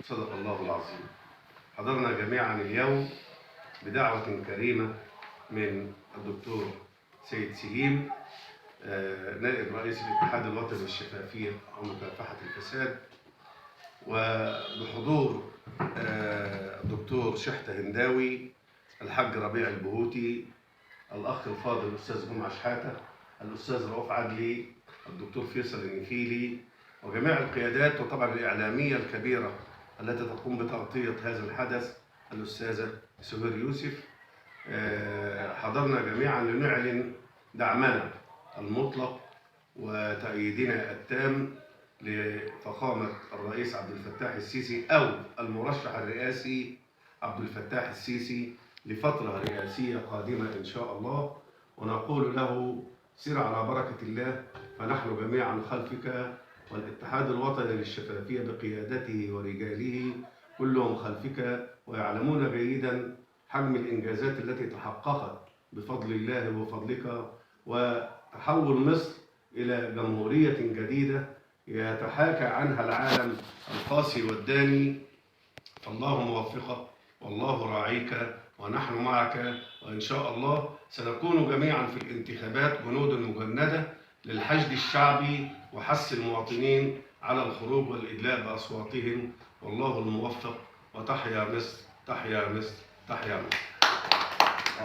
صدق الله العظيم. حضرنا جميعا اليوم بدعوة كريمة من الدكتور سيد سليم، نائب رئيس الاتحاد الوطني للشفافية ومكافحة الفساد، وبحضور الدكتور شحتة هنداوي، الحاج ربيع البهوتي، الأخ الفاضل الأستاذ جمعة شحاتة، الأستاذ رؤوف عدلي، الدكتور فيصل النفيلي، وجميع القيادات وطبعا الإعلامية الكبيرة التي تقوم بتغطية هذا الحدث، الأستاذة سهير يوسف. حضرنا جميعا لنعلن دعمنا المطلق وتأييدنا التام لفخامة الرئيس عبد الفتاح السيسي أو المرشح الرئاسي عبد الفتاح السيسي لفترة رئاسية قادمة إن شاء الله، ونقول له سر على بركة الله، فنحن جميعا خلفك، والاتحاد الوطني للشفافية بقيادته ورجاله كلهم خلفك، ويعلمون جيدا حجم الإنجازات التي تحققت بفضل الله وفضلك، وتحول مصر إلى جمهورية جديدة يتحاكى عنها العالم القاسي والداني. فالله موفقك والله راعيك ونحن معك، وإن شاء الله سنكون جميعا في الانتخابات جنود مجندة للحشد الشعبي وحث المواطنين على الخروج والإدلاء بأصواتهم، والله الموفق. وتحيا مصر، تحيا مصر، تحيا مصر.